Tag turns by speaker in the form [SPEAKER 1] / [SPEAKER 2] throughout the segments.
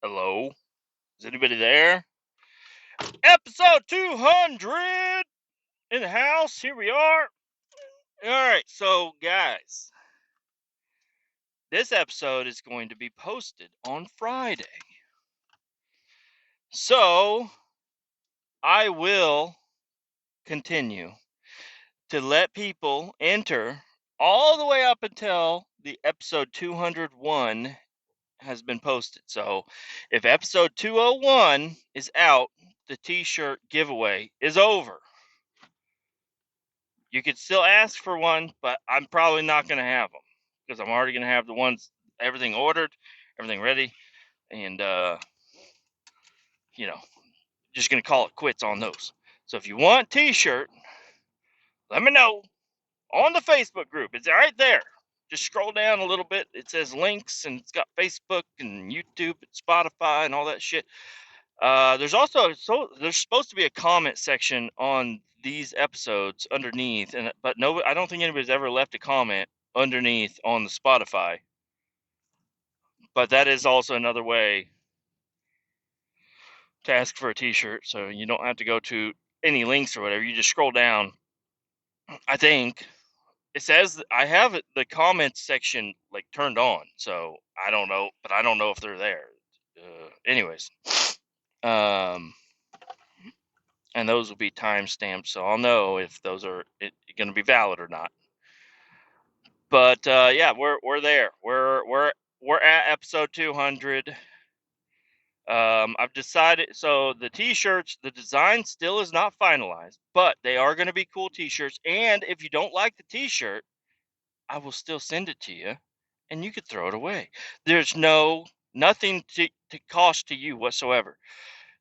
[SPEAKER 1] Hello? Is anybody there? Episode 200 in the house. Here we are. Alright, so guys, this episode is going to be posted on Friday. So, I will continue to let people enter all the way up until the episode 201 has been posted. So, if episode 201 is out, the t-shirt giveaway is over. You could still ask for one, but I'm probably not going to have them because I'm already going to have the ones, everything ordered, everything ready, and, just going to call it quits on those. So if you want a t-shirt, let me know on the Facebook group. It's right there. Just scroll down a little bit. It says links, and it's got Facebook and YouTube and Spotify and all that shit. There's supposed to be a comment section on these episodes underneath, but no, I don't think anybody's ever left a comment underneath on the Spotify. But that is also another way to ask for a t-shirt, so you don't have to go to any links or whatever. You just scroll down. I think it says I have the comments section like turned on, so I don't know, but I don't know if they're there. Anyways, and those will be timestamped, so I'll know if those are going to be valid or not. But yeah, we're there. We're at episode 200. I've decided, so the t-shirts, the design still is not finalized, but they are going to be cool t-shirts. And if you don't like the t-shirt, I will still send it to you, and you could throw it away. There's nothing to cost to you whatsoever.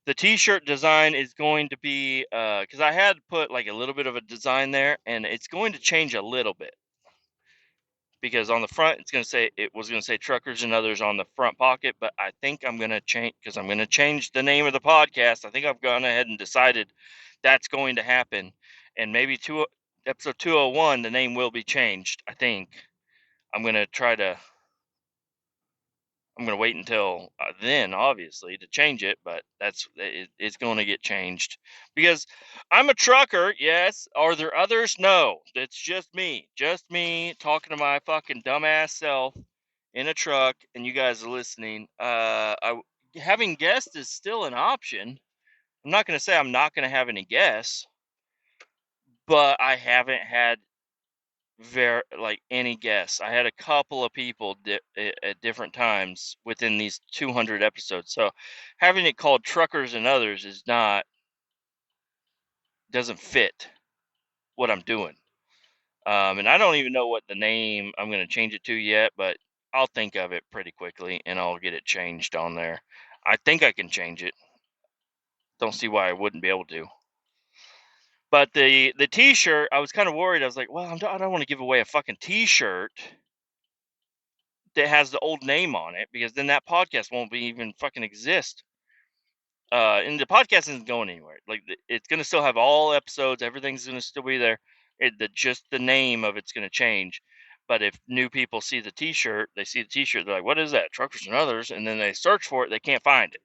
[SPEAKER 1] The t-shirt design is going to be, because I had put like a little bit of a design there, and it's going to change a little bit. Because on the front, it was going to say Truckers and Others on the front pocket, but I think I'm going to change, because I'm going to change the name of the podcast. I think I've gone ahead and decided that's going to happen. And maybe episode 201, the name will be changed. I think I'm going to wait until then, obviously, to change it, but it's going to get changed because I'm a trucker. Yes. Are there others? No. It's just me talking to my fucking dumbass self in a truck, and you guys are listening. Having guests is still an option. I'm not going to say I'm not going to have any guests, but I haven't had any guess. I had a couple of people at different times within these 200 episodes. So having it called Truckers and Others doesn't fit what I'm doing. And I don't even know what the name I'm going to change it to yet, but I'll think of it pretty quickly and I'll get it changed on there. I think I can change it. Don't see why I wouldn't be able to. But the t-shirt, I was kind of worried. I was like, well, I don't want to give away a fucking t-shirt that has the old name on it, because then that podcast won't be even fucking exist. And the podcast isn't going anywhere. Like, it's going to still have all episodes. Everything's going to still be there. Just the name of it's going to change. But if new people see the t-shirt, they're like, what is that? Truckers and Others. And then they search for it. They can't find it.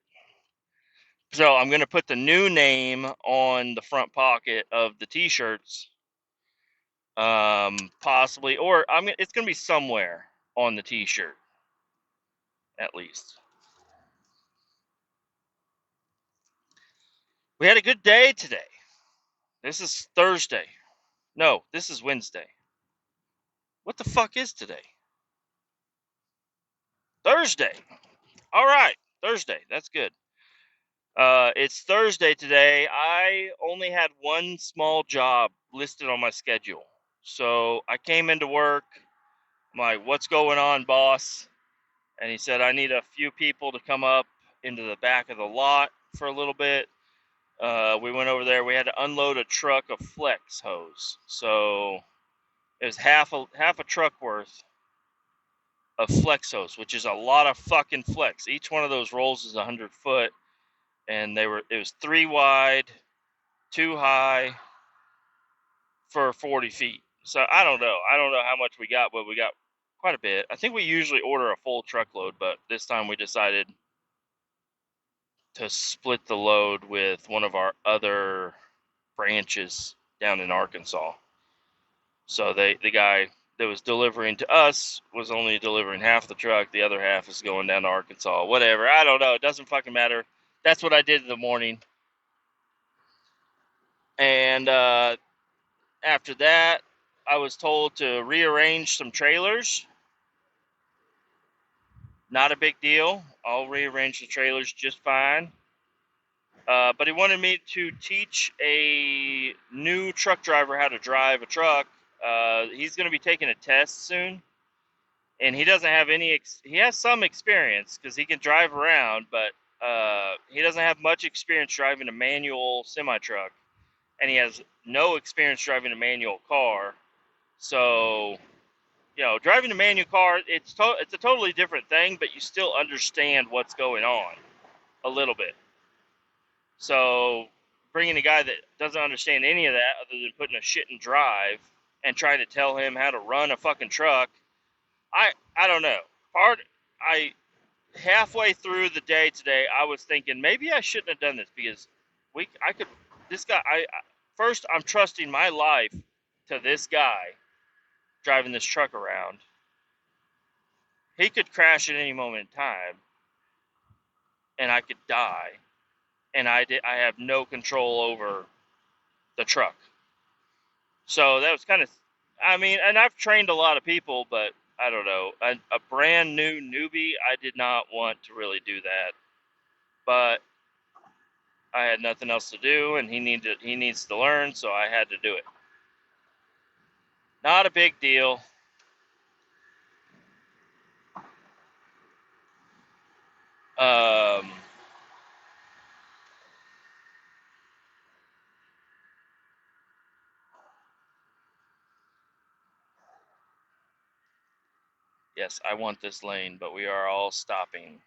[SPEAKER 1] So I'm going to put the new name on the front pocket of the t-shirts. Possibly, or it's going to be somewhere on the t-shirt, at least. We had a good day today. This is Thursday. No, this is Wednesday. What the fuck is today? Thursday. All right, Thursday. That's good. It's Thursday today. I only had one small job listed on my schedule. So I came into work. I'm like, what's going on, boss? And he said, I need a few people to come up into the back of the lot for a little bit. We went over there. We had to unload a truck of flex hose. So it was half a truck worth of flex hose, which is a lot of fucking flex. Each one of those rolls is 100 foot, and it was 3 wide, 2 high for 40 feet. So I don't know how much we got, but we got quite a bit. I think we usually order a full truckload, but this time we decided to split the load with one of our other branches down in Arkansas. So the guy that was delivering to us was only delivering half the truck. The other half is going down to Arkansas. Whatever. I don't know. It doesn't fucking matter. That's what I did in the morning. And after that, I was told to rearrange some trailers. Not a big deal. I'll rearrange the trailers just fine. But he wanted me to teach a new truck driver how to drive a truck. He's going to be taking a test soon, and he doesn't have any. He has some experience because he can drive around, but he doesn't have much experience driving a manual semi truck, and he has no experience driving a manual car. So, driving a manual car, it's a totally different thing, but you still understand what's going on a little bit. So bringing a guy that doesn't understand any of that other than putting a shit in drive and trying to tell him how to run a fucking truck, I don't know. I halfway through the day today, I was thinking maybe I shouldn't have done this because I could this guy first I'm trusting my life to this guy driving this truck around. He could crash at any moment in time, and I could die, and I have no control over the truck. So that was kind of, and I've trained a lot of people, but I don't know, a brand new newbie, I did not want to really do that, but I had nothing else to do, and he needs to learn, so I had to do it. Not a big deal. Yes, I want this lane, but we are all stopping.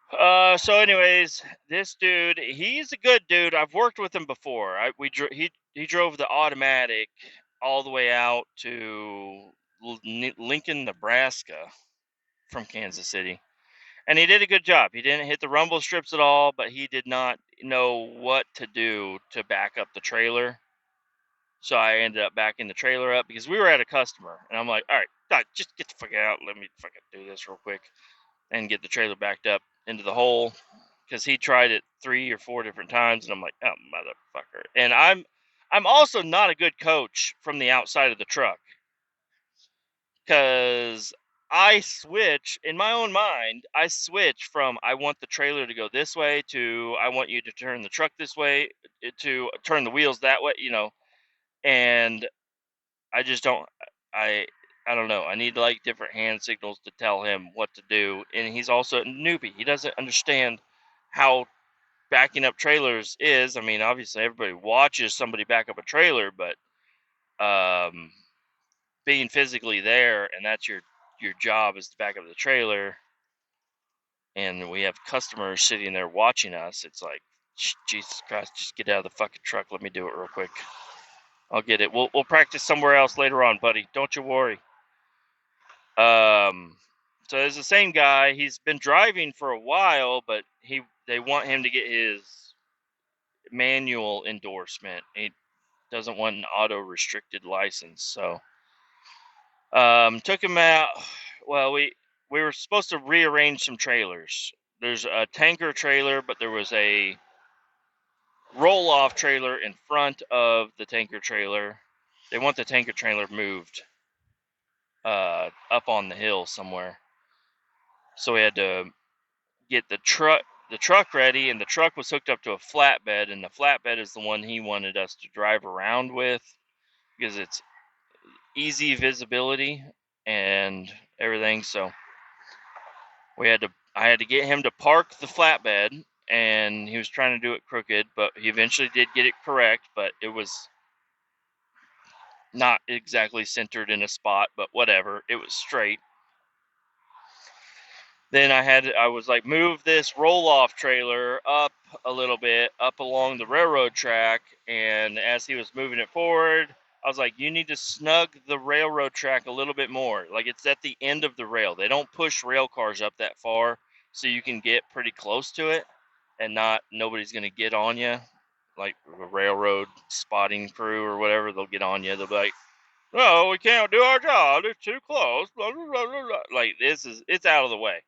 [SPEAKER 1] So anyways, this dude, he's a good dude. I've worked with him before. He drove the automatic all the way out to Lincoln, Nebraska from Kansas City. And he did a good job. He didn't hit the rumble strips at all, but he did not know what to do to back up the trailer. So I ended up backing the trailer up because we were at a customer. And I'm like, all right, Doc, just get the fuck out. Let me fucking do this real quick and get the trailer backed up into the hole. Because he tried it 3 or 4 different times. And I'm like, oh, motherfucker. And I'm also not a good coach from the outside of the truck. Because I switch, in my own mind, I switch from I want the trailer to go this way to I want you to turn the truck this way to turn the wheels that way, and I just don't, I don't know. I need like different hand signals to tell him what to do. And he's also a newbie. He doesn't understand how backing up trailers is. I mean, obviously everybody watches somebody back up a trailer, but being physically there and that's your job is to back up the trailer, and we have customers sitting there watching us, it's like, Jesus Christ, just get out of the fucking truck. Let me do it real quick. I'll get it. We'll practice somewhere else later on, buddy. Don't you worry. So it's the same guy. He's been driving for a while, but they want him to get his manual endorsement. He doesn't want an auto restricted license. So took him out. Well, we were supposed to rearrange some trailers. There's a tanker trailer, but there was a roll-off trailer in front of the tanker trailer. They want the tanker trailer moved up on the hill somewhere. So we had to get the truck ready, and the truck was hooked up to a flatbed, and the flatbed is the one he wanted us to drive around with because it's easy visibility and everything. So I had to get him to park the flatbed, and he was trying to do it crooked, but he eventually did get it correct, but it was not exactly centered in a spot, but whatever, it was straight. Then I was like, move this roll-off trailer up a little bit, up along the railroad track, and as he was moving it forward, I was like, you need to snug the railroad track a little bit more. Like, it's at the end of the rail. They don't push rail cars up that far. so you can get pretty close to it, and nobody's gonna get on you, like a railroad spotting crew or whatever. They'll get on you. They'll be like, "No, we can't do our job. It's too close." Blah, blah, blah, blah, blah. Like it's out of the way.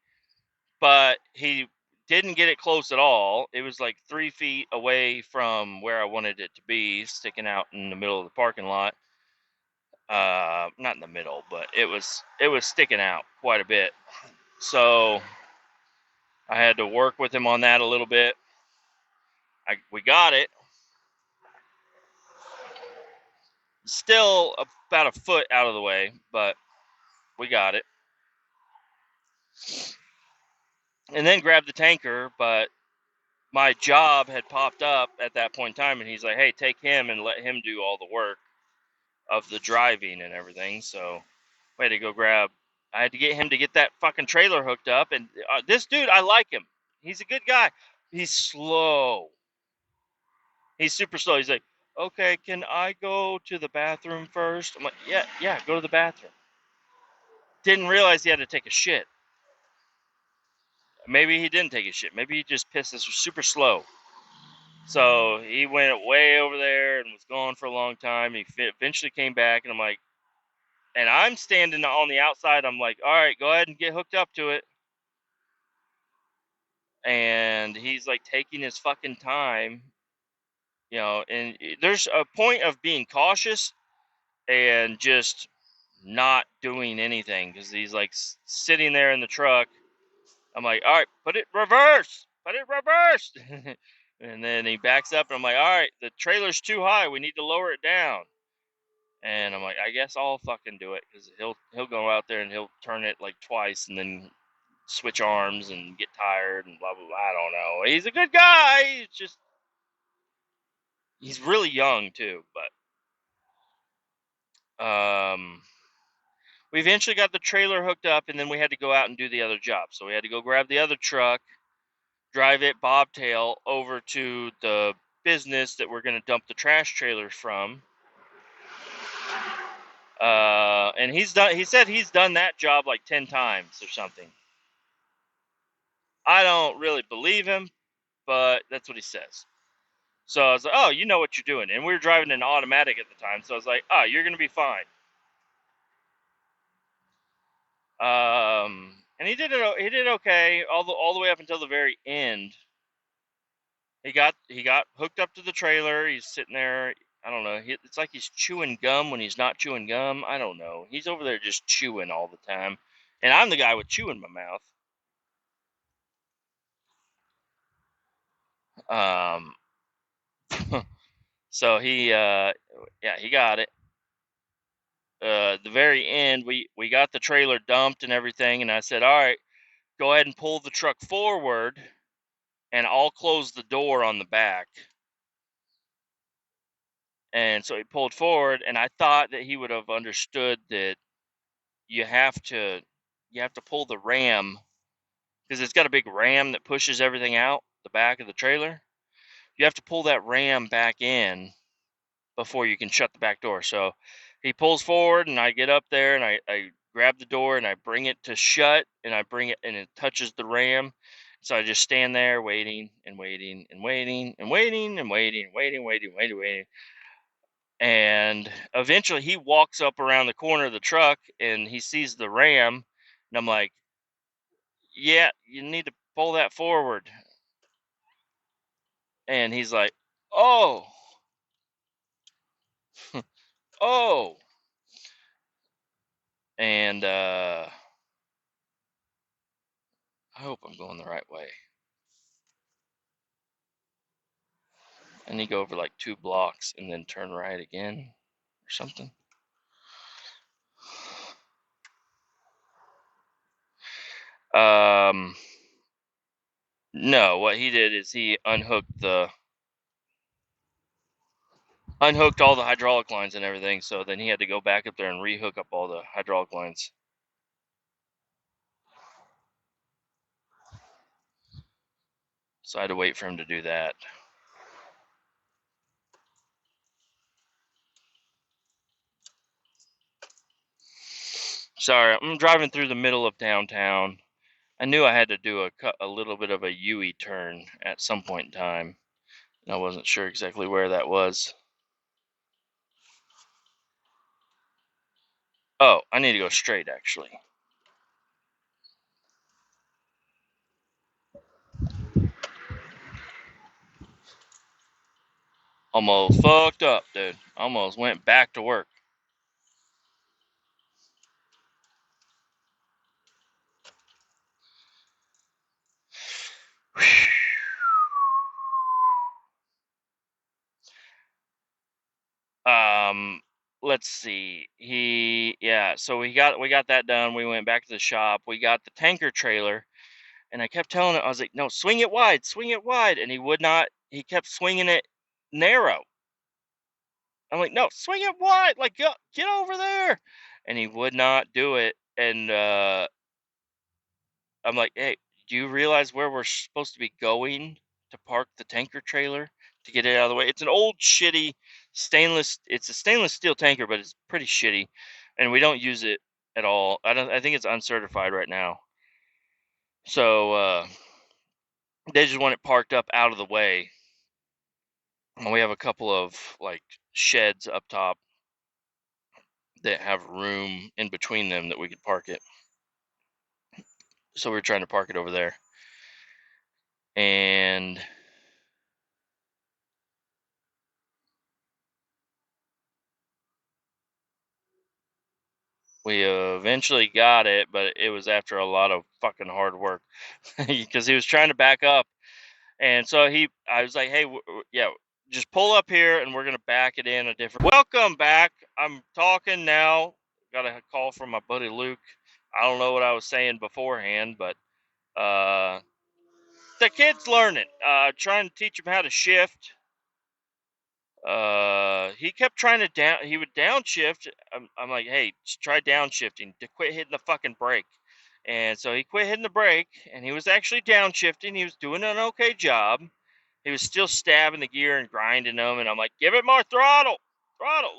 [SPEAKER 1] But he didn't get it close at all. It was like 3 feet away from where I wanted it to be, sticking out in the middle of the parking lot. Not in the middle, but it was sticking out quite a bit. So I had to work with him on that a little bit. We got it. Still about a foot out of the way, but we got it. And then grabbed the tanker, but my job had popped up at that point in time, and he's like, "Hey, take him and let him do all the work of the driving and everything." So we had to go grab. I had to get him to get that fucking trailer hooked up, and this dude, I like him. He's a good guy. He's slow. He's super slow. He's like, "Okay, can I go to the bathroom first?" I'm like, "Yeah, go to the bathroom." Didn't realize he had to take a shit. Maybe he didn't take a shit. Maybe he just pissed. This was super slow. So he went way over there and was gone for a long time. He eventually came back, and I'm like, and I'm standing on the outside. I'm like, "All right, go ahead and get hooked up to it." And he's like taking his fucking time, and there's a point of being cautious and just not doing anything, because he's like sitting there in the truck. I'm like, "All right, put it reverse, and then he backs up, and I'm like, "All right, the trailer's too high, we need to lower it down." And I'm like, "I guess I'll fucking do it," because he'll go out there and he'll turn it like twice and then switch arms and get tired and blah blah blah. I don't know. He's a good guy. He's really young too. But we eventually got the trailer hooked up, and then we had to go out and do the other job. So we had to go grab the other truck, drive it bobtail over to the business that we're going to dump the trash trailers from. And he said he's done that job like 10 times or something. I don't really believe him, but that's what he says. So I was like, "Oh, you know what you're doing." And we were driving an automatic at the time, so I was like, "Oh, you're going to be fine." And he did it. He did okay all the way up until the very end. He got hooked up to the trailer. He's sitting there. I don't know. It's like he's chewing gum when he's not chewing gum. I don't know. He's over there just chewing all the time, and I'm the guy with chew in my mouth. Um, so he got it. The very end, we got the trailer dumped and everything, and I said, "All right, go ahead and pull the truck forward, and I'll close the door on the back." And so he pulled forward, and I thought that he would have understood that you have to pull the ram, because it's got a big ram that pushes everything out the back of the trailer. You have to pull that ram back in before you can shut the back door. So he pulls forward, and I get up there, and I grab the door, and I bring it to shut, and I bring it, and it touches the ram. So I just stand there waiting and waiting and waiting and waiting and waiting and waiting. And eventually he walks up around the corner of the truck, and he sees the ram, and I'm like, "Yeah, you need to pull that forward." And he's like, "Oh, oh." And I hope I'm going the right way. I need to go over like 2 blocks and then turn right again or something. No, what he did is he unhooked all the hydraulic lines and everything, so then he had to go back up there and rehook up all the hydraulic lines. So I had to wait for him to do that. Sorry, I'm driving through the middle of downtown. I knew I had to do a little bit of a U turn at some point in time. And I wasn't sure exactly where that was. Oh, I need to go straight, actually. Almost fucked up, dude. Almost went back to work. Um, let's see. So we got that done. We went back to the shop. We got the tanker trailer, and I kept telling him, I was like, "No, swing it wide," and he would not. He kept swinging it narrow. I'm like, "No, swing it wide, like get over there," and he would not do it. And I'm like, "Hey, do you realize where we're supposed to be going to park the tanker trailer to get it out of the way?" It's an old shitty stainless. It's a stainless steel tanker, but it's pretty shitty, and we don't use it at all. I think it's uncertified right now. So they just want it parked up out of the way. And we have a couple of like sheds up top that have room in between them that we could park it. So we're trying to park it over there. And we eventually got it, but it was after a lot of fucking hard work because he was trying to back up. And so I was like, "Hey, yeah, just pull up here and we're going to back it in a different." Welcome back. I'm talking now. Got a call from my buddy Luke. I don't know what I was saying beforehand, but the kid's learning. Trying to teach him how to shift. He kept trying to he would downshift. I'm like, "Hey, just try downshifting to quit hitting the fucking brake." And so he quit hitting the brake, and he was actually downshifting. He was doing an okay job. He was still stabbing the gear and grinding them, and I'm like, "Give it more throttle,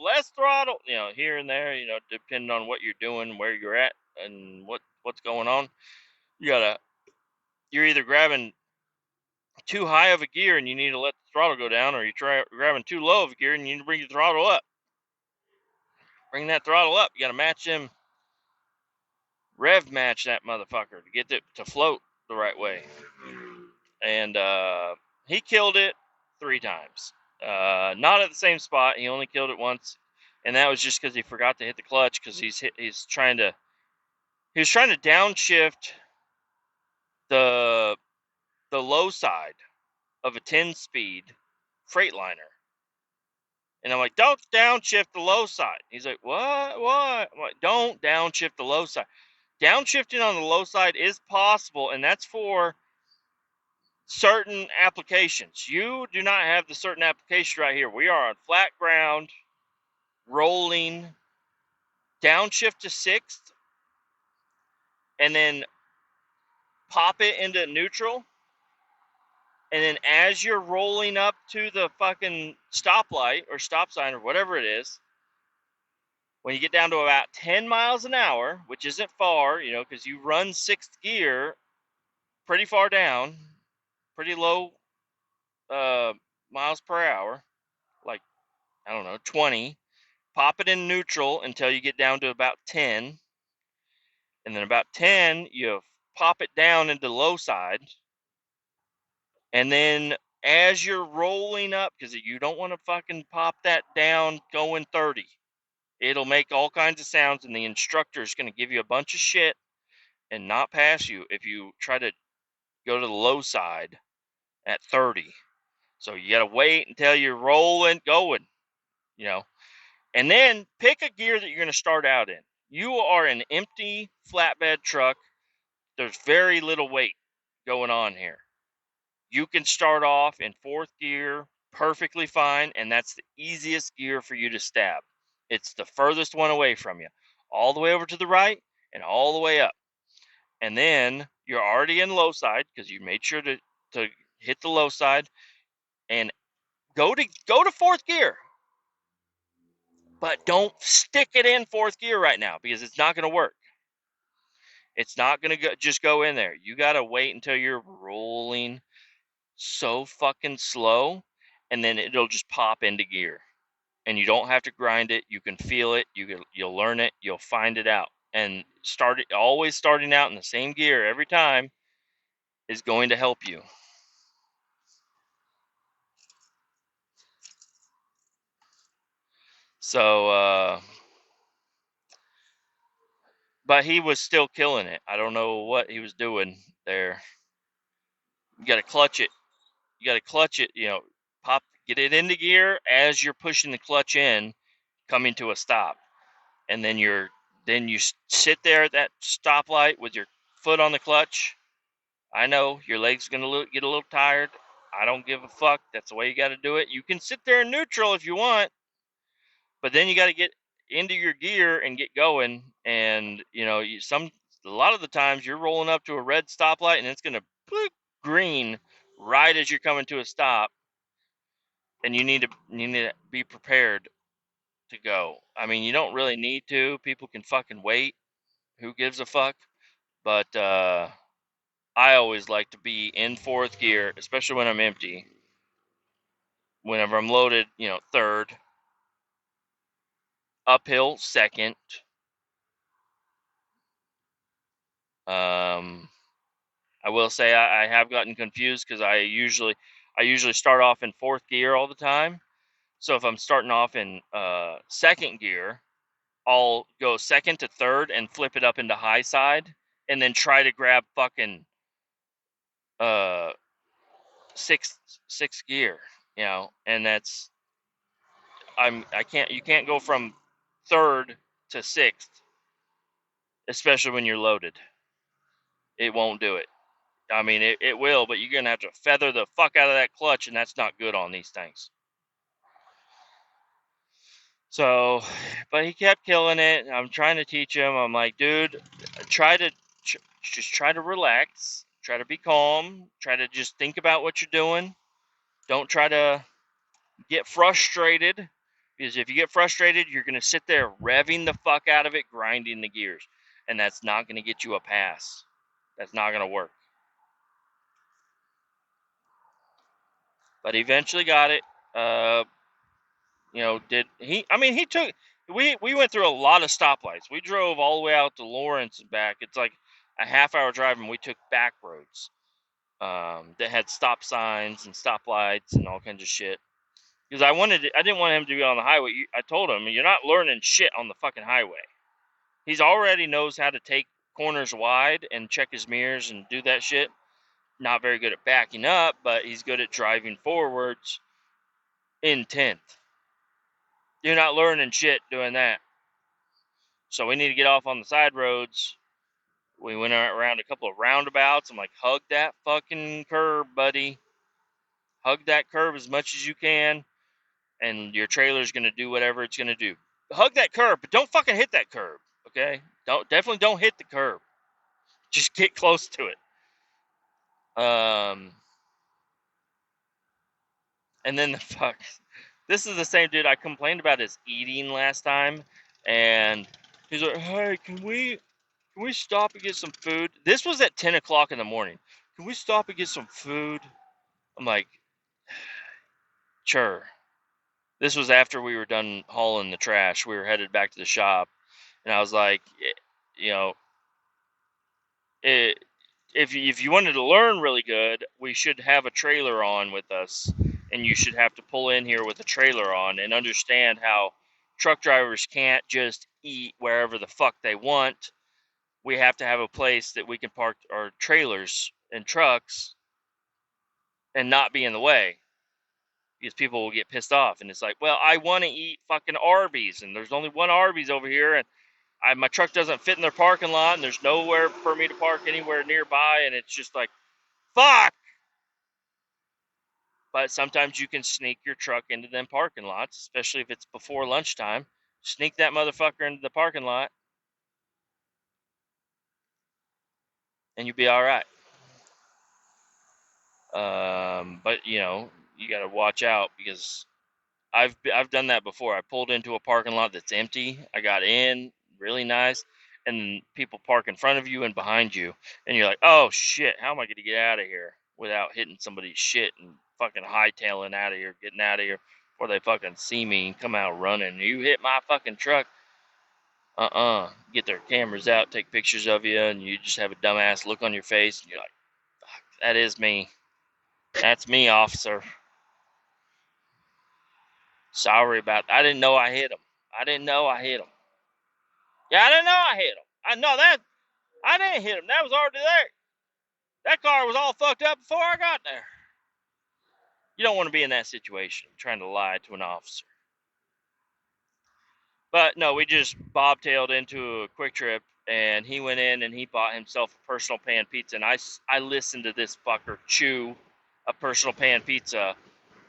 [SPEAKER 1] less throttle." Here and there, depending on what you're doing, where you're at, and what's going on. You're either grabbing too high of a gear and you need to let the throttle go down, or you're grabbing too low of a gear and you need to bring the throttle up. Bring that throttle up. You got to match them, rev match that motherfucker to get it to float the right way. And he killed it 3 times. Not at the same spot. He only killed it once, and that was just because he forgot to hit the clutch because he was trying to downshift the low side of a 10-speed Freightliner. And I'm like, "Don't downshift the low side." He's like, "What? What?" I'm like, "Don't downshift the low side." Downshifting on the low side is possible, and that's for certain applications. You do not have the certain application right here. We are on flat ground, rolling, downshift to 6th, and then pop it into neutral. And then as you're rolling up to the fucking stoplight or stop sign or whatever it is, when you get down to about 10 miles an hour, which isn't far, because you run 6th gear pretty far down, pretty low miles per hour, like, I don't know, 20. Pop it in neutral until you get down to about 10. And then about 10, you pop it down into low side. And then as you're rolling up, because you don't want to fucking pop that down going 30. It'll make all kinds of sounds, and the instructor is going to give you a bunch of shit and not pass you if you try to go to the low side at 30. So you got to wait until you're going, and then pick a gear that you're going to start out in. You are an empty flatbed truck. There's very little weight going on here. You can start off in 4th gear perfectly fine, and that's the easiest gear for you to stab. It's the furthest one away from you, all the way over to the right and all the way up. And then you're already in low side because you made sure to hit the low side and go to 4th gear. But don't stick it in 4th gear right now because it's not going to work. It's not going to just go in there. You got to wait until you're rolling so fucking slow, and then it'll just pop into gear. And you don't have to grind it. You can feel it. You'll learn it. You'll find it out. And always starting out in the same gear every time is going to help you. So, but he was still killing it. I don't know what he was doing there. You got to clutch it. You got to clutch it. Get it into gear as you're pushing the clutch in, coming to a stop, and then you sit there at that stoplight with your foot on the clutch. I know your leg's gonna get a little tired. I don't give a fuck. That's the way you got to do it. You can sit there in neutral if you want, but then you got to get into your gear and get going. And a lot of the times you're rolling up to a red stoplight and it's gonna bloop green right as you're coming to a stop, and you need to be prepared to go. I mean, you don't really need to. People can fucking wait. Who gives a fuck? But I always like to be in fourth gear, especially when I'm empty. Whenever I'm loaded, third, uphill second. Um, I will say I have gotten confused because I usually start off in fourth gear all the time. So if I'm starting off in second gear, I'll go second to third and flip it up into high side, and then try to grab fucking uh sixth gear, and you can't go from third to sixth, especially when you're loaded. It won't do it. I mean, it will, but you're gonna have to feather the fuck out of that clutch, and that's not good on these things. So, but he kept killing it. I'm trying to teach him. I'm like, dude, just try to relax, try to be calm, try to just think about what you're doing. Don't try to get frustrated, because if you get frustrated, you're gonna sit there revving the fuck out of it, grinding the gears, and that's not gonna get you a pass. That's not gonna work. But he eventually got it. Uh, did he? I mean, he took. We went through a lot of stoplights. We drove all the way out to Lawrence and back. It's like a half-hour drive, and we took back roads that had stop signs and stoplights and all kinds of shit. Because I didn't want him to be on the highway. I told him, you're not learning shit on the fucking highway. He's already knows how to take corners wide and check his mirrors and do that shit. Not very good at backing up, but he's good at driving forwards in 10th. You're not learning shit doing that. So we need to get off on the side roads. We went around a couple of roundabouts. I'm like, hug that fucking curb, buddy. Hug that curb as much as you can, and your trailer's going to do whatever it's going to do. Hug that curb, but don't fucking hit that curb, okay? Definitely don't hit the curb. Just get close to it. And then this is the same dude I complained about his eating last time, and he's like, hey, can we stop and get some food? This was at 10 o'clock in the morning. Can we stop and get some food? I'm like, sure. This was after we were done hauling the trash. We were headed back to the shop, and I was like, you know, it, if you wanted to learn really good, we should have a trailer on with us, and you should have to pull in here with a trailer on and understand how truck drivers can't just eat wherever the fuck they want. We have to have a place that we can park our trailers and trucks and not be in the way, because people will get pissed off. And it's like, well, I want to eat fucking Arby's, and there's only one Arby's over here, and my truck doesn't fit in their parking lot, and there's nowhere for me to park anywhere nearby, and it's just like, fuck. But sometimes you can sneak your truck into them parking lots, especially if it's before lunchtime. Sneak that motherfucker into the parking lot, and you'll be all right. But you got to watch out, because I've done that before. I pulled into a parking lot that's empty. I got in really nice, and people park in front of you and behind you, and you're like, oh shit, how am I going to get out of here without hitting somebody's shit and fucking hightailing out of here, getting out of here before they fucking see me and come out running. You hit my fucking truck. Get their cameras out, take pictures of you, and you just have a dumbass look on your face, and you're like, fuck, that is me. That's me, officer. Sorry about that. I didn't know I hit him. I didn't know I hit him. Yeah, I didn't know I hit him. I know that. I didn't hit him. That was already there. That car was all fucked up before I got there. You don't want to be in that situation, trying to lie to an officer. But no, we just bobtailed into a Quick Trip, and he went in and he bought himself a personal pan pizza. And I listened to this fucker chew a personal pan pizza,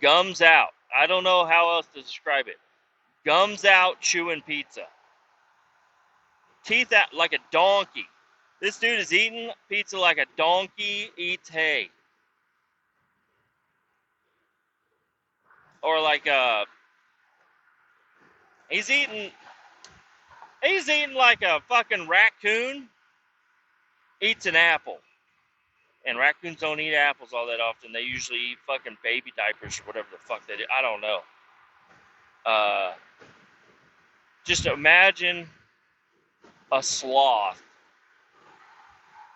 [SPEAKER 1] gums out. I don't know how else to describe it. Gums out, chewing pizza. Teeth out like a donkey. This dude is eating pizza like a donkey eats hay. Or like he's eating like a fucking raccoon eats an apple. And raccoons don't eat apples all that often. They usually eat fucking baby diapers or whatever the fuck they do. I don't know. Just imagine a sloth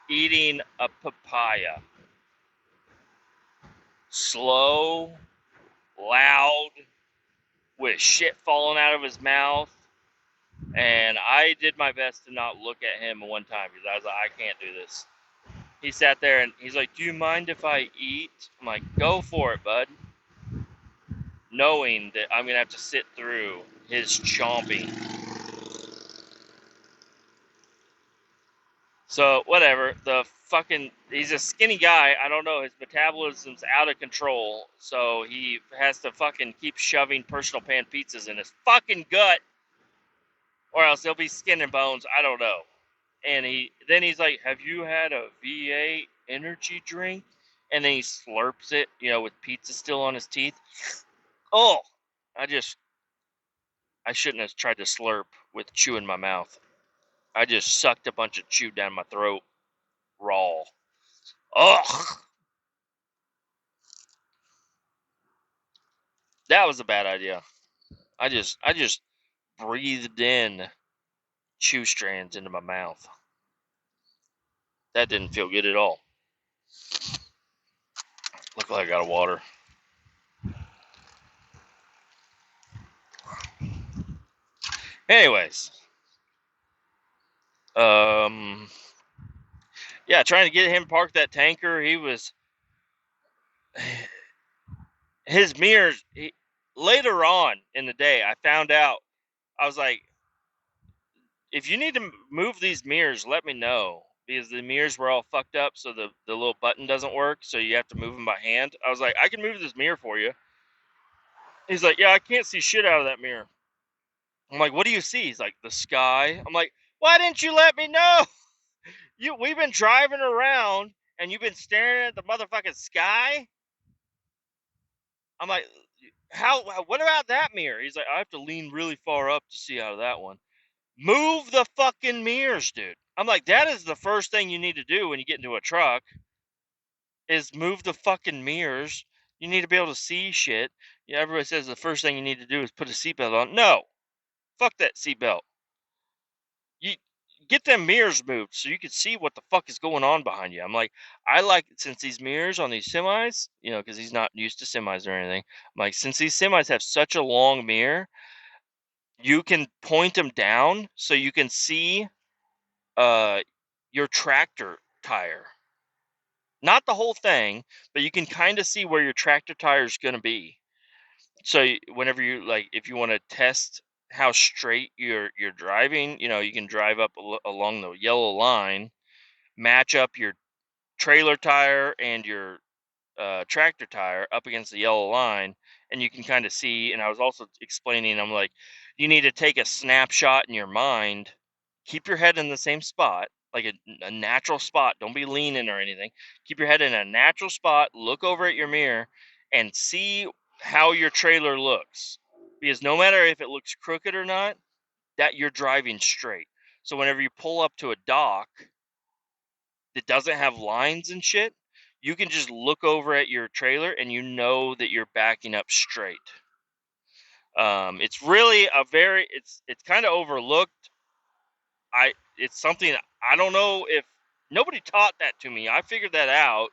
[SPEAKER 1] eating a papaya. Slow, loud, with shit falling out of his mouth. And I did my best to not look at him one time because I was like, I can't do this. He sat there and he's like, do you mind if I eat? I'm like, go for it, bud. Knowing that I'm going to have to sit through his chomping. So, whatever. He's a skinny guy. I don't know. His metabolism's out of control. So, he has to fucking keep shoving personal pan pizzas in his fucking gut. Or else he'll be skin and bones. I don't know. And he's like, have you had a V8 energy drink? And then he slurps it, with pizza still on his teeth. Oh, I shouldn't have tried to slurp with chew in my mouth. I just sucked a bunch of chew down my throat raw. Ugh. That was a bad idea. I just breathed in chew strands into my mouth. That didn't feel good at all. Look like I got a water. Anyways. Yeah, trying to get him parked that tanker, his mirrors, later on in the day, I found out, I was like, if you need to move these mirrors, let me know. Because the mirrors were all fucked up, so the little button doesn't work, so you have to move them by hand. I was like, I can move this mirror for you. He's like, yeah, I can't see shit out of that mirror. I'm like, what do you see? He's like, the sky. I'm like, why didn't you let me know? We've been driving around, and you've been staring at the motherfucking sky? I'm like, what about that mirror? He's like, I have to lean really far up to see out of that one. Move the fucking mirrors, dude. I'm like, that is the first thing you need to do when you get into a truck, is move the fucking mirrors. You need to be able to see shit. Yeah, everybody says the first thing you need to do is put a seatbelt on. No. Fuck that seatbelt. You get them mirrors moved so you can see what the fuck is going on behind you. I'm like, since these mirrors on these semis, because he's not used to semis or anything. I'm like, since these semis have such a long mirror, you can point them down so you can see your tractor tire. Not the whole thing, but you can kind of see where your tractor tire is going to be. So whenever if you want to test how straight you're driving, you can drive up along the yellow line, match up your trailer tire and your tractor tire up against the yellow line, and you can kind of see. And I was also explaining, I'm like, you need to take a snapshot in your mind, keep your head in the same spot, like a natural spot. Don't be leaning or anything. Keep your head in a natural spot, look over at your mirror, and see how your trailer looks. Because no matter if it looks crooked or not, that you're driving straight. So whenever you pull up to a dock that doesn't have lines and shit, you can just look over at your trailer and you know that you're backing up straight. It's really it's kind of overlooked. It's something I don't know if nobody taught that to me. I figured that out,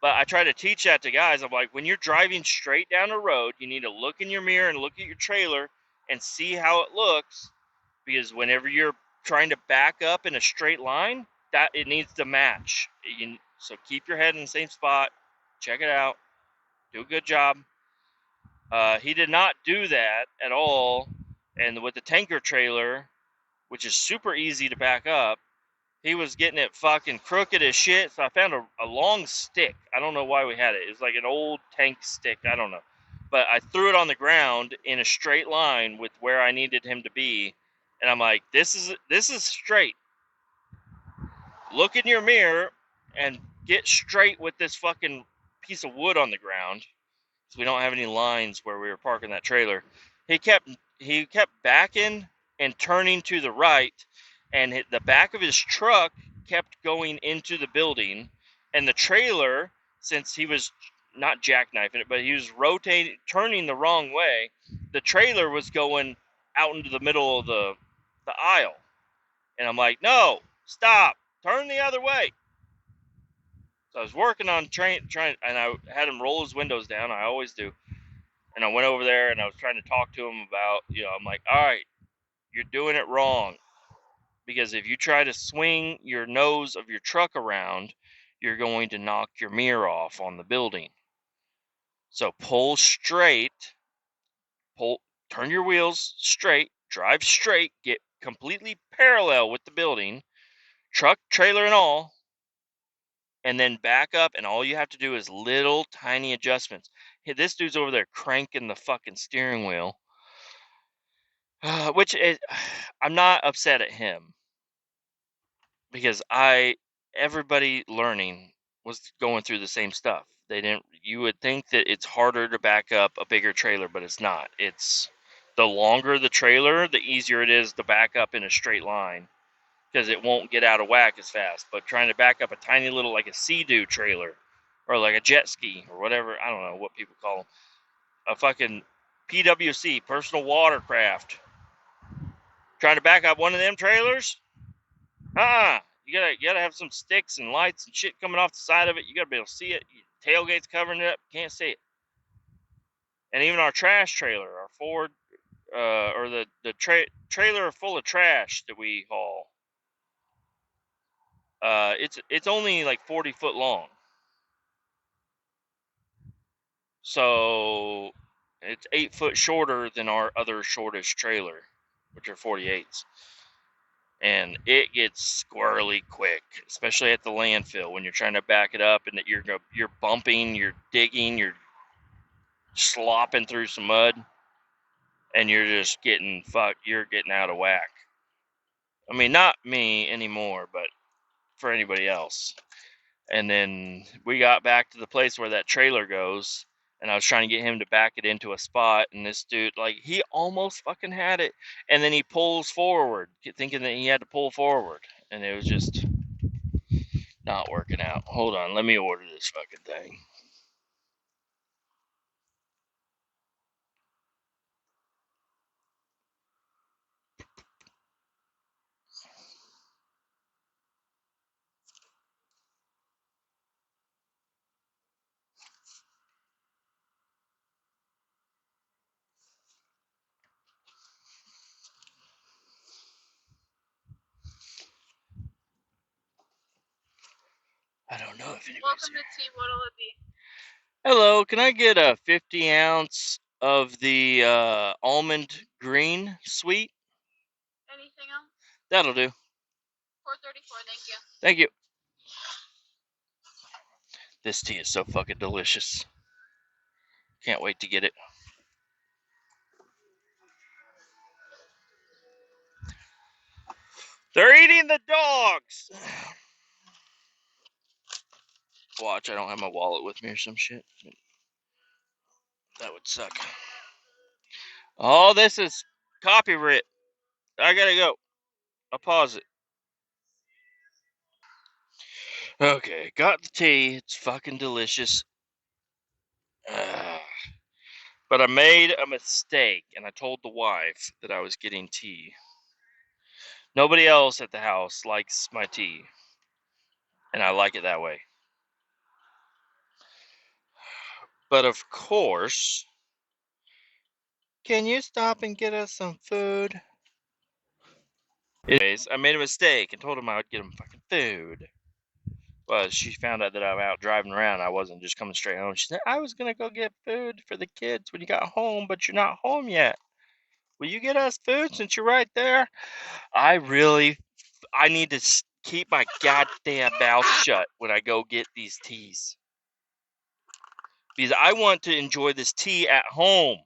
[SPEAKER 1] but I try to teach that to guys. I'm like, when you're driving straight down the road, you need to look in your mirror and look at your trailer and see how it looks, because whenever you're trying to back up in a straight line, that it needs to match. So keep your head in the same spot, check it out, do a good job. He did not do that at all, and with the tanker trailer, which is super easy to back up, he was getting it fucking crooked as shit. So I found a long stick. I don't know why we had it. It was like an old tank stick. I don't know. But I threw it on the ground in a straight line with where I needed him to be. And I'm like, this is straight. Look in your mirror and get straight with this fucking piece of wood on the ground. So we don't have any lines where we were parking that trailer. He kept backing and turning to the right, and the back of his truck kept going into the building, and the trailer, since he was not jackknifing it, but he was turning the wrong way, the trailer was going out into the middle of the aisle. And I'm like, no, stop, turn the other way. So I was working on trying, and I had him roll his windows down. I always do. And I went over there and I was trying to talk to him about, I'm like, all right, you're doing it wrong. Because if you try to swing your nose of your truck around, you're going to knock your mirror off on the building. So pull straight, turn your wheels straight, drive straight, get completely parallel with the building, truck, trailer, and all, and then back up, and all you have to do is little tiny adjustments. Hey, this dude's over there cranking the fucking steering wheel. Which is, I'm not upset at him, because everybody learning was going through the same stuff. You would think that it's harder to back up a bigger trailer, but it's not. It's the longer the trailer, the easier it is to back up in a straight line, because it won't get out of whack as fast. But trying to back up a tiny little, like a Sea-Doo trailer, or like a jet ski, or whatever, I don't know what people call them, a fucking PWC, personal watercraft, trying to back up one of them trailers, you gotta have some sticks and lights and shit coming off the side of it. You gotta be able to see it. Tailgate's covering it up, can't see it. And even our trash trailer, our Ford, or the trailer full of trash that we haul, it's only like 40 foot long. So it's 8 foot shorter than our other shortest trailer, which are 48s. And it gets squirrely quick, especially at the landfill when you're trying to back it up and that you're bumping, you're digging, you're slopping through some mud, and you're just you're getting out of whack. I mean, not me anymore, but for anybody else. And then we got back to the place where that trailer goes, and I was trying to get him to back it into a spot, and this dude, like, he almost fucking had it, and then he pulls forward, thinking that he had to pull forward, and it was just not working out. Hold on, let me order this fucking thing. I don't know if anybody's
[SPEAKER 2] Welcome to tea. What'll it be?
[SPEAKER 1] Hello, can I get a 50 ounce of the almond green sweet?
[SPEAKER 2] Anything else?
[SPEAKER 1] That'll do.
[SPEAKER 2] $4.34, thank you.
[SPEAKER 1] Thank you. This tea is so fucking delicious. Can't wait to get it. They're eating the dogs! Watch, I don't have my wallet with me or some shit. That would suck. Oh, this is copyright. I gotta go. I'll pause it. Okay, got the tea. It's fucking delicious. But I made a mistake, and I told the wife that I was getting tea. Nobody else at the house likes my tea, and I like it that way. But of course, can you stop and get us some food? Anyways, I made a mistake and told him I would get him fucking food. Well, she found out that I'm out driving around. I wasn't just coming straight home. She said, I was going to go get food for the kids when you got home, but you're not home yet. Will you get us food since you're right there? I need to keep my goddamn mouth shut when I go get these teas. Because I want to enjoy this tea at home.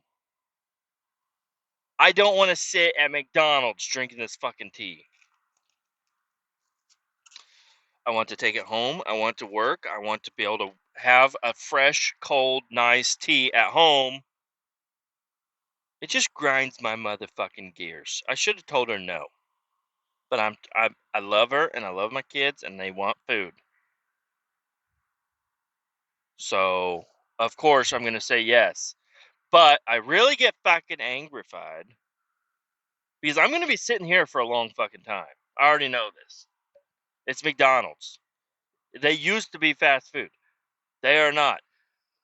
[SPEAKER 1] I don't want to sit at McDonald's drinking this fucking tea. I want to take it home. I want to work. I want to be able to have a fresh, cold, nice tea at home. It just grinds my motherfucking gears. I should have told her no. But I love her and I love my kids and they want food. So, of course, I'm going to say yes. But I really get fucking angrified because I'm going to be sitting here for a long fucking time. I already know this. It's McDonald's. They used to be fast food. They are not.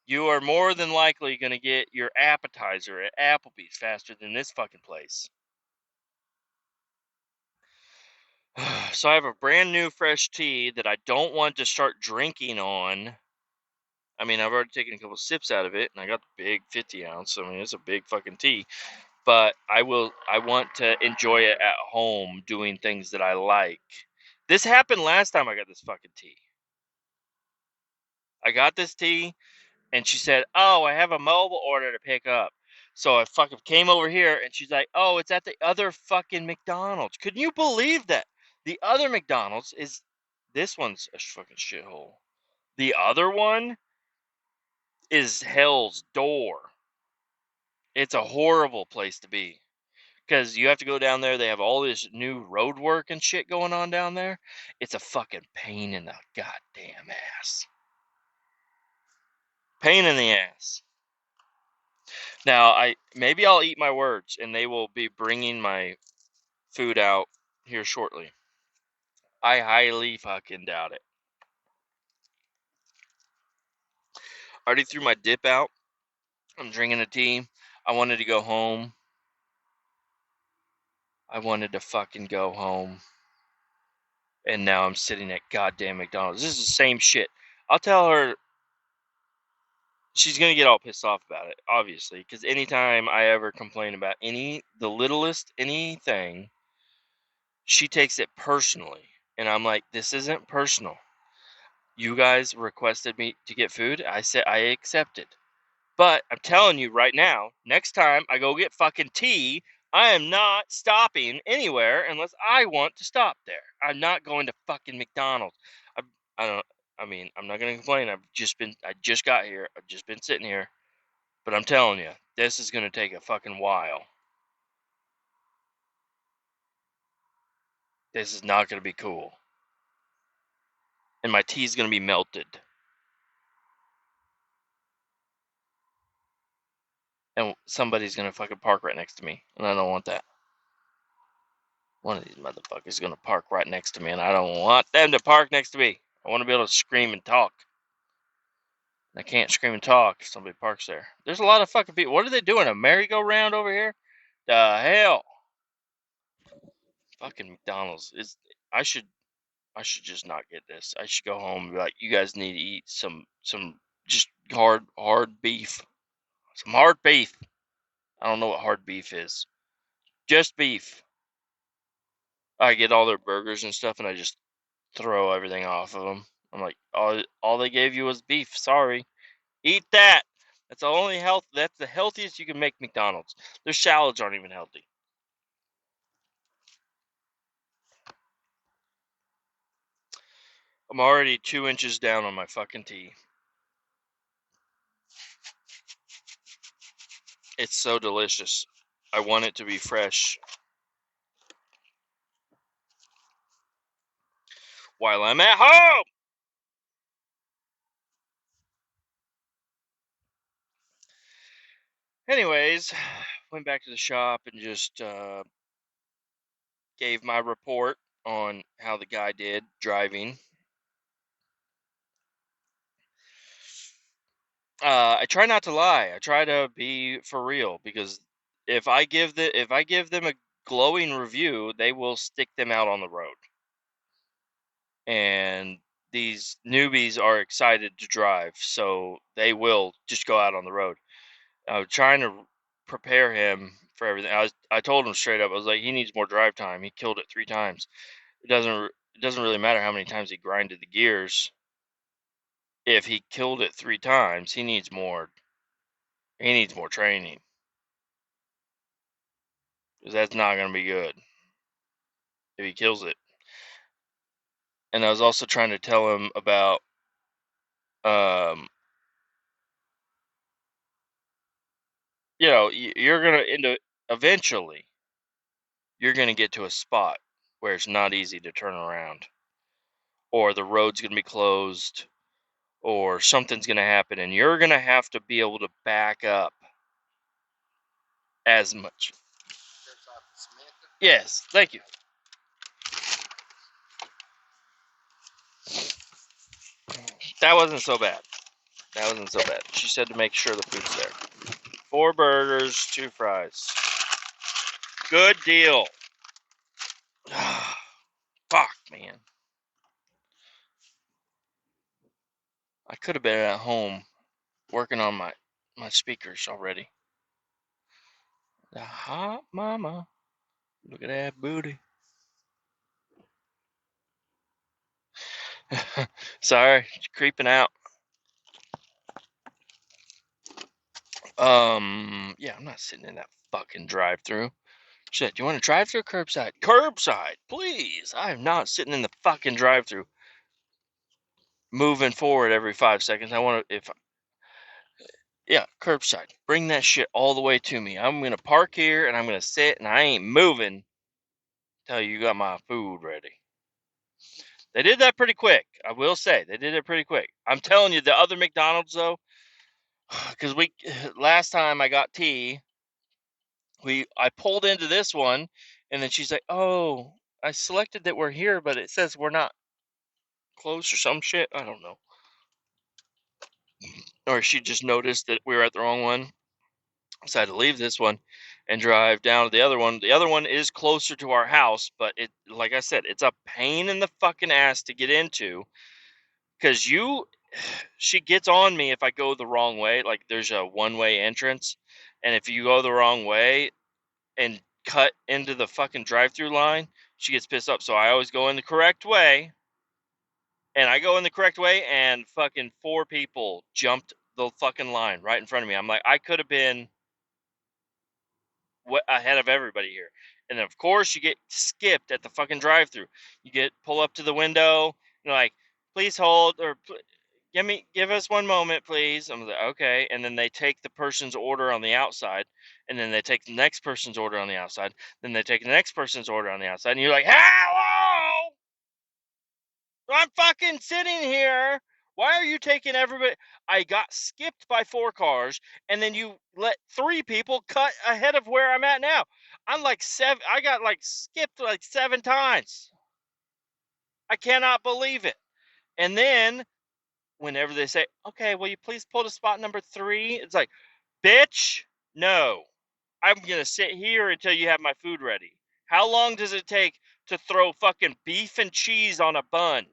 [SPEAKER 1] You are more than likely going to get your appetizer at Applebee's faster than this fucking place. So I have a brand new fresh tea that I don't want to start drinking on. I mean, I've already taken a couple sips out of it, and I got the big 50 ounce. I mean, it's a big fucking tea. But I want to enjoy it at home doing things that I like. This happened last time I got this fucking tea. I got this tea, and she said, oh, I have a mobile order to pick up. So I fucking came over here, and she's like, oh, it's at the other fucking McDonald's. Couldn't you believe that? The other McDonald's is, this one's a fucking shithole. The other one is hell's door. It's a horrible place to be. Because you have to go down there. They have all this new road work and shit going on down there. It's a fucking pain in the goddamn ass. Pain in the ass. Now, maybe I'll eat my words, and they will be bringing my food out here shortly. I highly fucking doubt it. I already threw my dip out. I'm drinking a tea. I wanted to go home. I wanted to fucking go home. And now I'm sitting at goddamn McDonald's. This is the same shit. I'll tell her. She's going to get all pissed off about it, obviously. Because anytime I ever complain about the littlest anything, she takes it personally. And I'm like, this isn't personal. You guys requested me to get food. I said I accepted. But I'm telling you right now, next time I go get fucking tea, I am not stopping anywhere unless I want to stop there. I'm not going to fucking McDonald's. I don't. I mean, I'm not gonna complain. I just got here. I've just been sitting here. But I'm telling you, this is gonna take a fucking while. This is not gonna be cool. And my tea's gonna be melted. And somebody's gonna fucking park right next to me. And I don't want that. One of these motherfuckers is gonna park right next to me, and I don't want them to park next to me. I want to be able to scream and talk. I can't scream and talk if somebody parks there. There's a lot of fucking people. What are they doing? A merry-go-round over here? The hell? Fucking McDonald's is. I should just not get this. I should go home and be like, you guys need to eat some just hard beef. Some hard beef. I don't know what hard beef is. Just beef. I get all their burgers and stuff, and I just throw everything off of them. I'm like, all they gave you was beef. Sorry, eat that. That's the healthiest you can make McDonald's. Their salads aren't even healthy. I'm already 2 inches down on my fucking tea. It's so delicious. I want it to be fresh. while I'm at home. Anyways, went back to the shop and just gave my report on how the guy did driving. I try not to lie. I try to be for real, because if I give them a glowing review, they will stick them out on the road. And these newbies are excited to drive, so they will just go out on the road. I was trying to prepare him for everything. I told him straight up. I was like, he needs more drive time. He killed it 3 times. It doesn't really matter how many times he grinded the gears. If he killed it 3 times, he needs more training, because that's not going to be good if he kills it. And I was also trying to tell him about you're going to eventually you're going to get to a spot where it's not easy to turn around, or the road's going to be closed, or something's going to happen, and you're going to have to be able to back up as much. Yes, thank you. That wasn't so bad. She said to make sure the food's there. 4 burgers, 2 fries. Good deal. Fuck, man. I could have been at home working on my speakers already. The hot mama. Look at that booty. Sorry, creeping out. Yeah, I'm not sitting in that fucking drive-through. Shit, do you want to drive-through curbside? Curbside, please. I am not sitting in the fucking drive-through, moving forward every 5 seconds. Yeah, curbside. Bring that shit all the way to me. I'm gonna park here and I'm gonna sit and I ain't moving till you got my food ready. They did that pretty quick. I will say they did it pretty quick. I'm telling you, the other McDonald's though, because last time I got tea, I pulled into this one, and then she's like, "Oh, I selected that we're here, but it says we're not close or some shit." I don't know, or she just noticed that we were at the wrong one. So I had to leave this one and drive down to the other one. The other one is closer to our house, but like I said, it's a pain in the fucking ass to get into, because she gets on me if I go the wrong way. Like, there's a one-way entrance, and if you go the wrong way and cut into the fucking drive-through line, she gets pissed off. So I always go in the correct way, and I go in the correct way, and fucking 4 people jumped the fucking line right in front of me. I'm like, I could have been ahead of everybody here. And then, of course, you get skipped at the fucking drive-through. You pull up to the window, you're like, please hold, or give us 1 moment, please. I'm like, okay. And then they take the person's order on the outside, and then they take the next person's order on the outside, then they take the next person's order on the outside, and you're like, hello, I'm fucking sitting here. Why are you taking everybody? I got skipped by 4 cars, and then you let 3 people cut ahead of where I'm at now. I'm like 7. I got like skipped like 7 times. I cannot believe it. And then whenever they say, "Okay, will you please pull to spot number 3?" It's like, bitch, no. I'm gonna sit here until you have my food ready. How long does it take to throw fucking beef and cheese on a bun?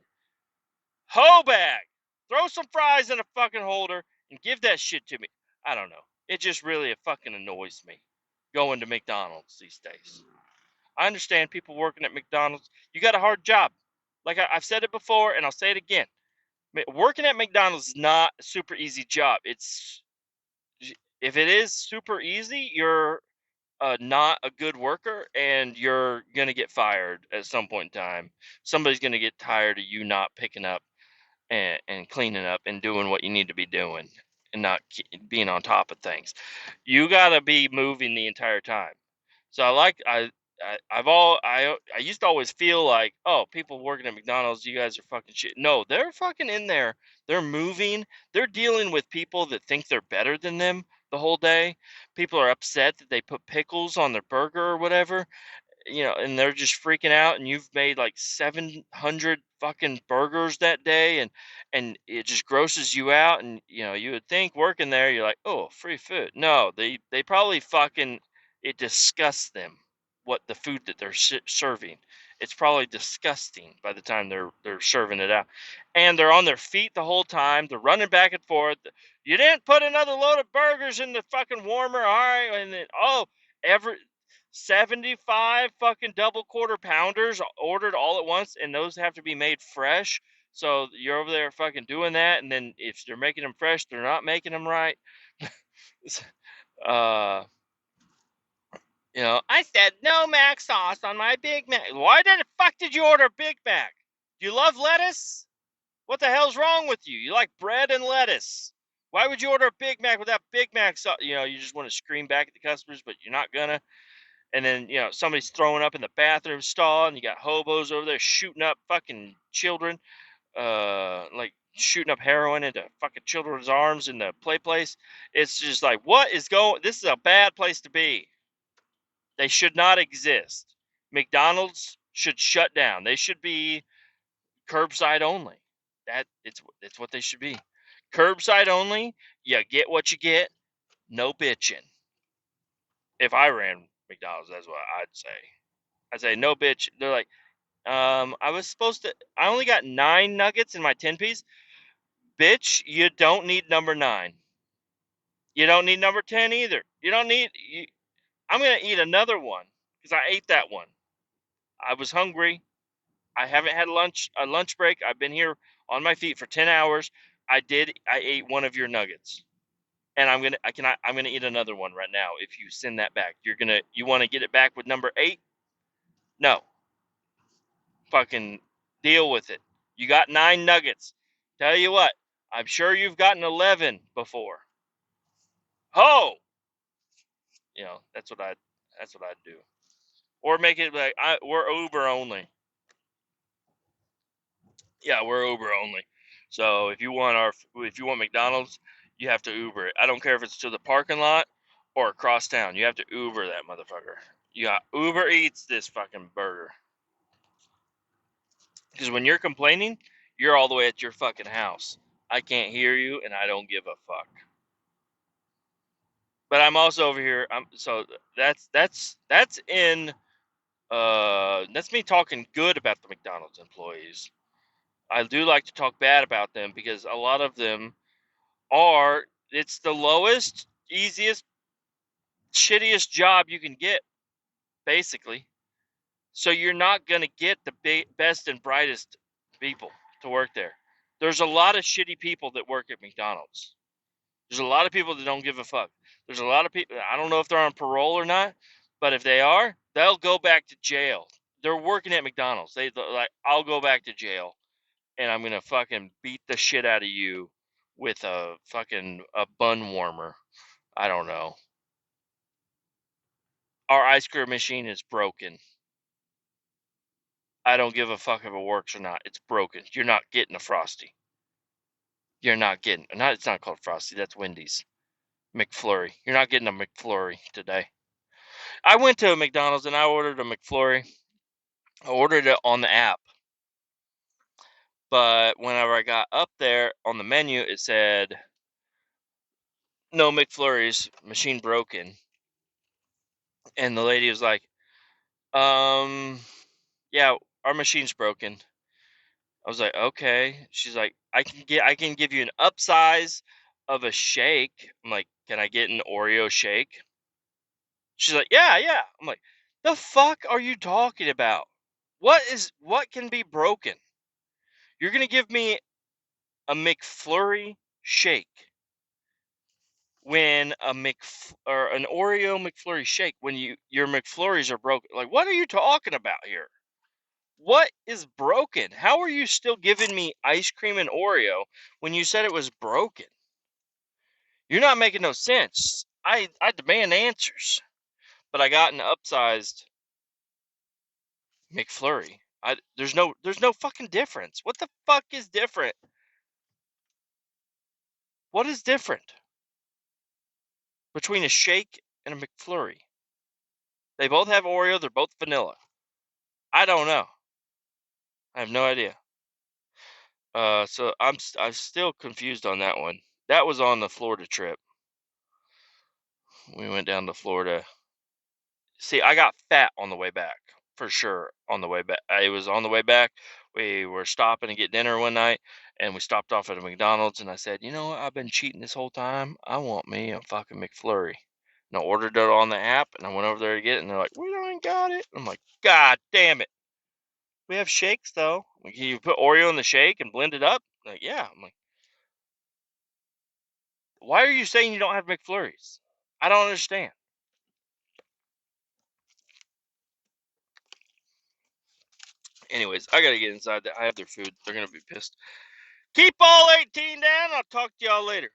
[SPEAKER 1] Hoe bag. Throw some fries in a fucking holder and give that shit to me. I don't know. It just really fucking annoys me going to McDonald's these days. I understand people working at McDonald's. You got a hard job. Like I've said it before, and I'll say it again. Working at McDonald's is not a super easy job. If it is super easy, you're not a good worker, and you're gonna get fired at some point in time. Somebody's gonna get tired of you not picking up and cleaning up and doing what you need to be doing, and not being on top of things. You gotta be moving the entire time. So I used to always feel like, oh, people working at McDonald's, you guys are fucking shit. No, they're fucking in there. They're moving. They're dealing with people that think they're better than them the whole day. People are upset that they put pickles on their burger or whatever, and they're just freaking out, and you've made like 700 fucking burgers that day, and it just grosses you out, and you would think working there, you're like, oh, free food. No, they probably fucking, it disgusts them what the food that they're serving. It's probably disgusting by the time they're serving it out, and they're on their feet the whole time. They're running back and forth. You didn't put another load of burgers in the fucking warmer, all right? And then, every 75 fucking double quarter pounders ordered all at once, and those have to be made fresh. So you're over there fucking doing that, and then if they're making them fresh, they're not making them right. uh, I said no Mac sauce on my Big Mac. Why the fuck did you order a Big Mac? Do you love lettuce? What the hell's wrong with you? You like bread and lettuce. Why would you order a Big Mac without Big Mac sauce? You just want to scream back at the customers, but you're not gonna. And then somebody's throwing up in the bathroom stall, and you got hobos over there shooting up fucking children, like shooting up heroin into fucking children's arms in the play place. It's just like, what is going? This is a bad place to be. They should not exist. McDonald's should shut down. They should be curbside only. It's what they should be. Curbside only. You get what you get. No bitching. If I ran McDonald's, that's what I'd say. I'd say no bitch. They're like, I only got 9 nuggets in my 10-piece. Bitch, you don't need number 9. You don't need number 10 either. You don't need, I'm going to eat another one because I ate that one. I was hungry. I haven't had a lunch break. I've been here on my feet for 10 hours. I ate one of your nuggets. And I'm going to eat another one right now if you send that back. You want to get it back with number 8? No. Fucking deal with it. You got 9 nuggets. Tell you what, I'm sure you've gotten 11 before. Ho! That's what I'd do. Or make it like we're Uber only. Yeah, we're Uber only. So if you want McDonald's, you have to Uber it. I don't care if it's to the parking lot or across town. You have to Uber that motherfucker. You got Uber Eats this fucking burger. Because when you're complaining, you're all the way at your fucking house. I can't hear you, and I don't give a fuck. But I'm also over here. So that's in that's me talking good about the McDonald's employees. I do like to talk bad about them because a lot of them it's the lowest, easiest, shittiest job you can get, basically. So you're not going to get the best and brightest people to work there. There's a lot of shitty people that work at McDonald's. There's a lot of people that don't give a fuck. There's a lot of people, I don't know if they're on parole or not, but if they are, they'll go back to jail. They're working at McDonald's. They're like, I'll go back to jail, and I'm going to fucking beat the shit out of you with a bun warmer. I don't know. Our ice cream machine is broken. I don't give a fuck if it works or not. It's broken. You're not getting a Frosty. You're not getting, it's not called Frosty. That's Wendy's. McFlurry. You're not getting a McFlurry today. I went to a McDonald's and I ordered a McFlurry. I ordered it on the app. But whenever I got up there on the menu, it said, no McFlurries, machine broken. And the lady was like, yeah, our machine's broken. I was like, okay. She's like, I can give you an upsize of a shake. I'm like, can I get an Oreo shake? She's like, yeah, yeah. I'm like, the fuck are you talking about? What can be broken? You're gonna give me a McFlurry shake when or an Oreo McFlurry shake when your McFlurries are broken. Like, what are you talking about here? What is broken? How are you still giving me ice cream and Oreo when you said it was broken? You're not making no sense. I demand answers. But I got an upsized McFlurry. There's no fucking difference. What the fuck is different? What is different between a shake and a McFlurry? They both have Oreo. They're both vanilla. I don't know. I have no idea. So I'm still confused on that one. That was on the Florida trip. We went down to Florida. See, I got fat on the way back for sure. On the way back, it was on the way back. We were stopping to get dinner one night, and we stopped off at a McDonald's. And I said, you know what? I've been cheating this whole time. I want me a fucking McFlurry. And I ordered it on the app, and I went over there to get it, and they're like, we don't got it. I'm like, God damn it. We have shakes though. Like, you put Oreo in the shake and blend it up. Like, yeah. I'm like, why are you saying you don't have McFlurries? I don't understand. Anyways, I gotta get inside. I have their food. They're gonna be pissed. Keep all 18 down. I'll talk to y'all later.